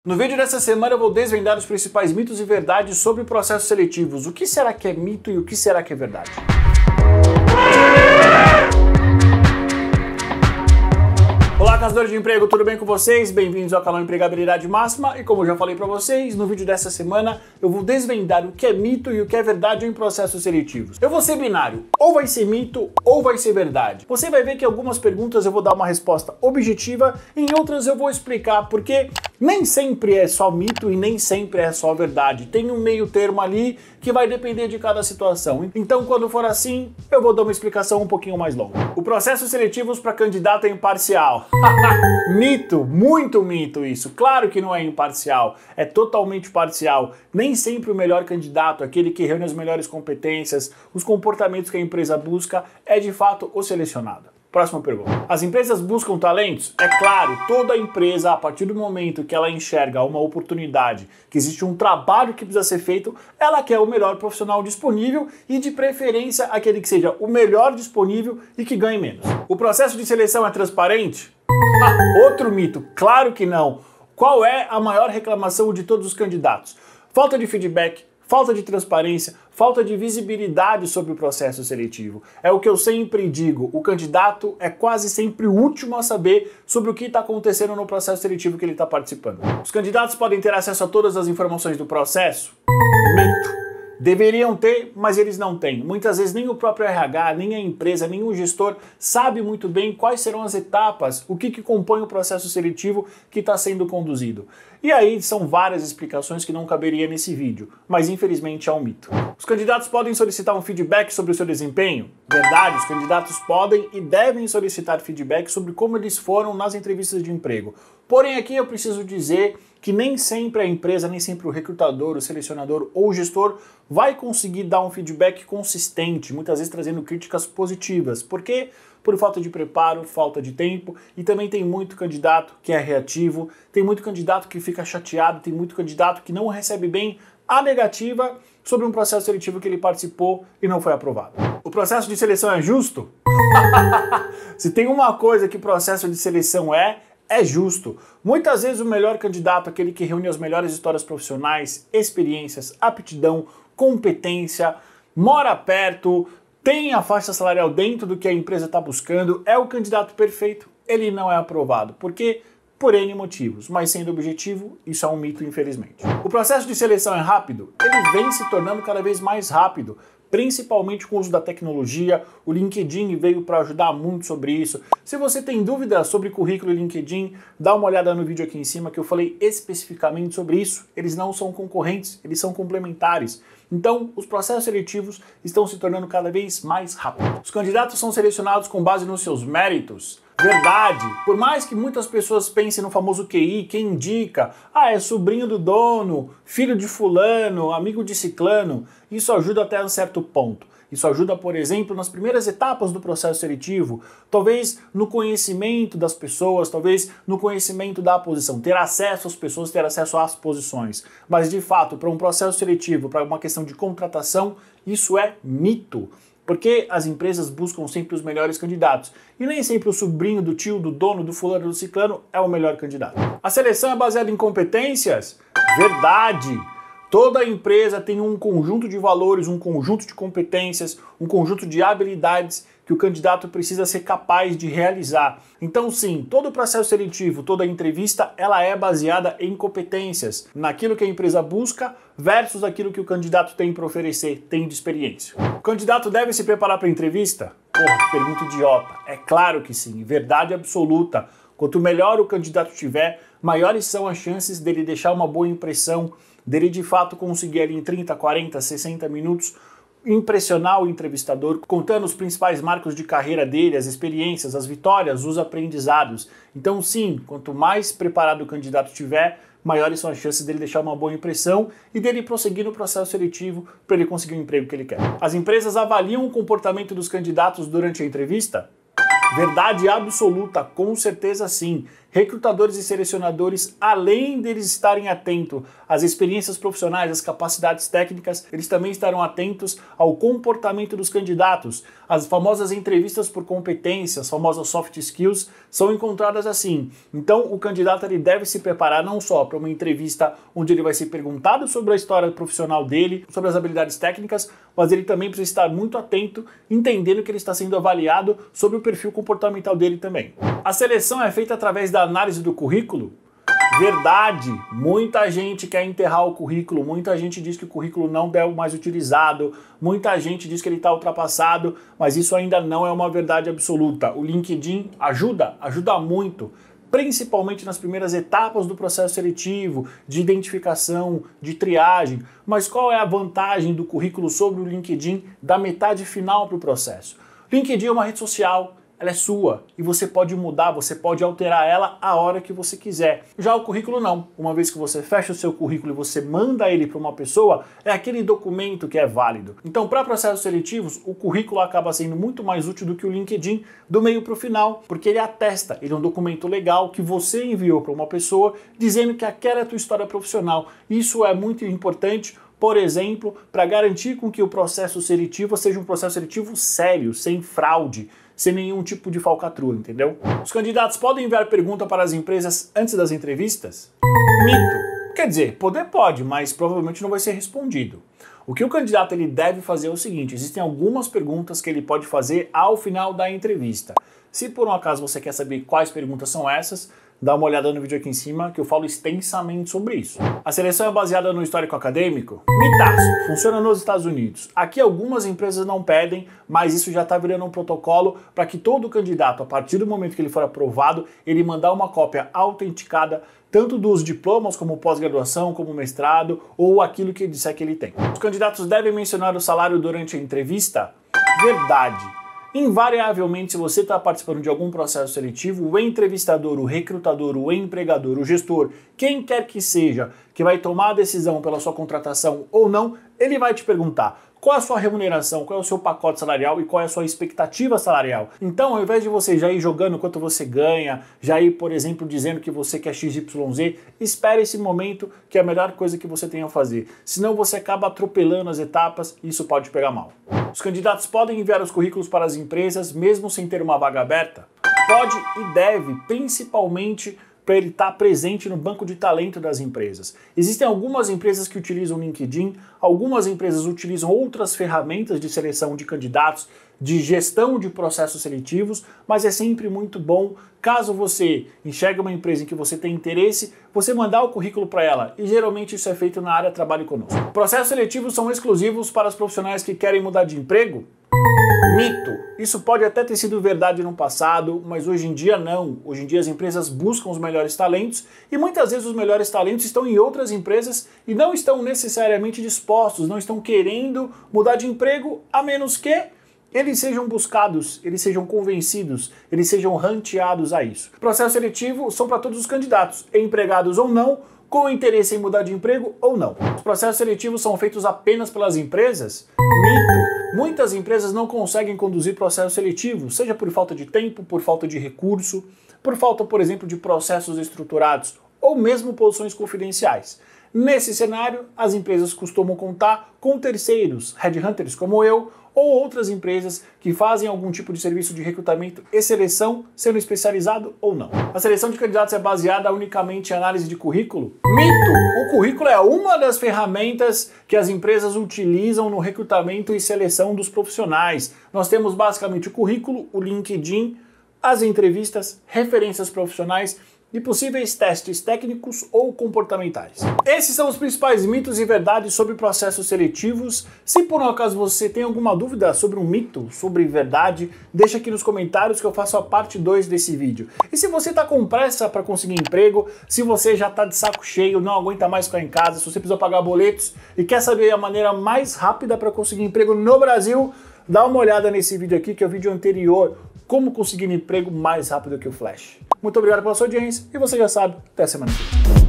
No vídeo dessa semana eu vou desvendar os principais mitos e verdades sobre processos seletivos. O que será que é mito e o que será que é verdade? Olá, caçadores de emprego, tudo bem com vocês? Bem-vindos ao canal Empregabilidade Máxima e como eu já falei para vocês, no vídeo dessa semana eu vou desvendar o que é mito e o que é verdade em processos seletivos. Eu vou ser binário, ou vai ser mito ou vai ser verdade. Você vai ver que em algumas perguntas eu vou dar uma resposta objetiva, em outras eu vou explicar porque nem sempre é só mito e nem sempre é só verdade. Tem um meio termo ali que vai depender de cada situação. Então, quando for assim, eu vou dar uma explicação um pouquinho mais longa. O processo seletivos para candidato é imparcial. Mito, muito mito isso. Claro que não é imparcial, é totalmente parcial. Nem sempre o melhor candidato, aquele que reúne as melhores competências, os comportamentos que a empresa busca, é de fato o selecionado. Próxima pergunta. As empresas buscam talentos? É claro, toda empresa, a partir do momento que ela enxerga uma oportunidade, que existe um trabalho que precisa ser feito, ela quer o melhor profissional disponível e, de preferência, aquele que seja o melhor disponível e que ganhe menos. O processo de seleção é transparente? Outro mito, claro que não. Qual é a maior reclamação de todos os candidatos? Falta de feedback, falta de transparência, falta de visibilidade sobre o processo seletivo. É o que eu sempre digo, o candidato é quase sempre o último a saber sobre o que está acontecendo no processo seletivo que ele está participando. Os candidatos podem ter acesso a todas as informações do processo? Mito. Deveriam ter, mas eles não têm. Muitas vezes nem o próprio RH, nem a empresa, nem o gestor sabe muito bem quais serão as etapas, o que compõe o processo seletivo que está sendo conduzido. E aí são várias explicações que não caberia nesse vídeo, mas infelizmente é um mito. Os candidatos podem solicitar um feedback sobre o seu desempenho? Verdade, os candidatos podem e devem solicitar feedback sobre como eles foram nas entrevistas de emprego. Porém, aqui eu preciso dizer que nem sempre a empresa, nem sempre o recrutador, o selecionador ou o gestor vai conseguir dar um feedback consistente, muitas vezes trazendo críticas positivas. Por quê? Por falta de preparo, falta de tempo, e também tem muito candidato que é reativo, tem muito candidato que fica chateado, tem muito candidato que não recebe bem a negativa sobre um processo seletivo que ele participou e não foi aprovado. O processo de seleção é justo? Se tem uma coisa que processo de seleção é justo. Muitas vezes o melhor candidato, aquele que reúne as melhores histórias profissionais, experiências, aptidão, competência, mora perto, tem a faixa salarial dentro do que a empresa está buscando, é o candidato perfeito, ele não é aprovado. Por quê? Por N motivos, mas sendo objetivo, isso é um mito, infelizmente. O processo de seleção é rápido? Ele vem se tornando cada vez mais rápido, principalmente com o uso da tecnologia. O LinkedIn veio para ajudar muito sobre isso. Se você tem dúvidas sobre currículo e LinkedIn, dá uma olhada no vídeo aqui em cima que eu falei especificamente sobre isso. Eles não são concorrentes, eles são complementares. Então, os processos seletivos estão se tornando cada vez mais rápidos. Os candidatos são selecionados com base nos seus méritos? Verdade. Por mais que muitas pessoas pensem no famoso QI, quem indica, é sobrinho do dono, filho de fulano, amigo de ciclano, isso ajuda até um certo ponto. Isso ajuda, por exemplo, nas primeiras etapas do processo seletivo, talvez no conhecimento das pessoas, talvez no conhecimento da posição, ter acesso às pessoas, ter acesso às posições. Mas, de fato, para um processo seletivo, para uma questão de contratação, isso é mito. Porque as empresas buscam sempre os melhores candidatos. E nem sempre o sobrinho do tio, do dono, do fulano, do ciclano é o melhor candidato. A seleção é baseada em competências? Verdade! Toda empresa tem um conjunto de valores, um conjunto de competências, um conjunto de habilidades que o candidato precisa ser capaz de realizar. Então sim, todo o processo seletivo, toda entrevista, ela é baseada em competências, naquilo que a empresa busca versus aquilo que o candidato tem para oferecer, tem de experiência. O candidato deve se preparar para a entrevista? Porra, que pergunta idiota. É claro que sim, verdade absoluta. Quanto melhor o candidato tiver, maiores são as chances dele deixar uma boa impressão, dele de fato conseguir ali em 30, 40, 60 minutos impressionar o entrevistador, contando os principais marcos de carreira dele, as experiências, as vitórias, os aprendizados. Então sim, quanto mais preparado o candidato tiver, maiores são as chances dele deixar uma boa impressão e dele prosseguir no processo seletivo para ele conseguir o emprego que ele quer. As empresas avaliam o comportamento dos candidatos durante a entrevista? Verdade absoluta, com certeza sim. recrutadores e selecionadores, além deles estarem atentos às experiências profissionais, às capacidades técnicas, eles também estarão atentos ao comportamento dos candidatos. As famosas entrevistas por competências, as famosas soft skills, são encontradas assim. Então, o candidato ele deve se preparar não só para uma entrevista onde ele vai ser perguntado sobre a história profissional dele, sobre as habilidades técnicas, mas ele também precisa estar muito atento, entendendo que ele está sendo avaliado sobre o perfil comportamental dele também. A seleção é feita através da análise do currículo? Verdade! Muita gente quer enterrar o currículo, muita gente diz que o currículo não é o mais utilizado, muita gente diz que ele está ultrapassado, mas isso ainda não é uma verdade absoluta. O LinkedIn ajuda muito, principalmente nas primeiras etapas do processo seletivo, de identificação, de triagem. Mas qual é a vantagem do currículo sobre o LinkedIn da metade final para o processo? O LinkedIn é uma rede social, ela é sua e você pode mudar, você pode alterar ela a hora que você quiser. Já o currículo não. Uma vez que você fecha o seu currículo e você manda ele para uma pessoa, é aquele documento que é válido. Então, para processos seletivos, o currículo acaba sendo muito mais útil do que o LinkedIn do meio para o final, porque ele atesta, ele é um documento legal que você enviou para uma pessoa dizendo que aquela é a tua história profissional. Isso é muito importante, por exemplo, para garantir com que o processo seletivo seja um processo seletivo sério, sem fraude, sem nenhum tipo de falcatrua, entendeu? Os candidatos podem enviar pergunta para as empresas antes das entrevistas? Mito. Quer dizer, poder pode, mas provavelmente não vai ser respondido. O que o candidato ele deve fazer é o seguinte: existem algumas perguntas que ele pode fazer ao final da entrevista. Se por um acaso você quer saber quais perguntas são essas, dá uma olhada no vídeo aqui em cima que eu falo extensamente sobre isso. A seleção é baseada no histórico acadêmico? Mitaço, funciona nos Estados Unidos. Aqui algumas empresas não pedem, mas isso já está virando um protocolo para que todo candidato, a partir do momento que ele for aprovado, ele mandar uma cópia autenticada tanto dos diplomas como pós-graduação, como mestrado ou aquilo que ele disser que ele tem. Os candidatos devem mencionar o salário durante a entrevista? Verdade. Invariavelmente, se você está participando de algum processo seletivo, o entrevistador, o recrutador, o empregador, o gestor, quem quer que seja, que vai tomar a decisão pela sua contratação ou não, ele vai te perguntar qual é a sua remuneração, qual é o seu pacote salarial e qual é a sua expectativa salarial. Então, ao invés de você já ir jogando quanto você ganha, já ir, por exemplo, dizendo que você quer XYZ, espere esse momento que é a melhor coisa que você tem a fazer. Senão você acaba atropelando as etapas e isso pode pegar mal. Os candidatos podem enviar os currículos para as empresas mesmo sem ter uma vaga aberta? Pode e deve, principalmente para ele estar presente no banco de talento das empresas. Existem algumas empresas que utilizam o LinkedIn, algumas empresas utilizam outras ferramentas de seleção de candidatos, de gestão de processos seletivos, mas é sempre muito bom, caso você enxergue uma empresa em que você tem interesse, você mandar o currículo para ela, e geralmente isso é feito na área Trabalho Conosco. Processos seletivos são exclusivos para os profissionais que querem mudar de emprego? Mito. Isso pode até ter sido verdade no passado, mas hoje em dia não. Hoje em dia as empresas buscam os melhores talentos e muitas vezes os melhores talentos estão em outras empresas e não estão necessariamente dispostos, não estão querendo mudar de emprego, a menos que eles sejam buscados, eles sejam convencidos, eles sejam ranteados a isso. Processo seletivo são para todos os candidatos, empregados ou não, com interesse em mudar de emprego ou não. Os processos seletivos são feitos apenas pelas empresas? Mito. Muitas empresas não conseguem conduzir processos seletivos, seja por falta de tempo, por falta de recurso, por falta, por exemplo, de processos estruturados ou mesmo posições confidenciais. Nesse cenário, as empresas costumam contar com terceiros, headhunters como eu, ou outras empresas que fazem algum tipo de serviço de recrutamento e seleção, sendo especializado ou não. A seleção de candidatos é baseada unicamente em análise de currículo? Mito! O currículo é uma das ferramentas que as empresas utilizam no recrutamento e seleção dos profissionais. Nós temos basicamente o currículo, o LinkedIn, as entrevistas, referências profissionais e possíveis testes técnicos ou comportamentais. Esses são os principais mitos e verdades sobre processos seletivos. Se por um acaso você tem alguma dúvida sobre um mito, sobre verdade, deixa aqui nos comentários que eu faço a parte 2 desse vídeo. E se você está com pressa para conseguir emprego, se você já está de saco cheio, não aguenta mais ficar em casa, se você precisa pagar boletos e quer saber a maneira mais rápida para conseguir emprego no Brasil, dá uma olhada nesse vídeo aqui, que é o vídeo anterior, como conseguir um emprego mais rápido que o Flash. Muito obrigado pela sua audiência e você já sabe, até semana que vem.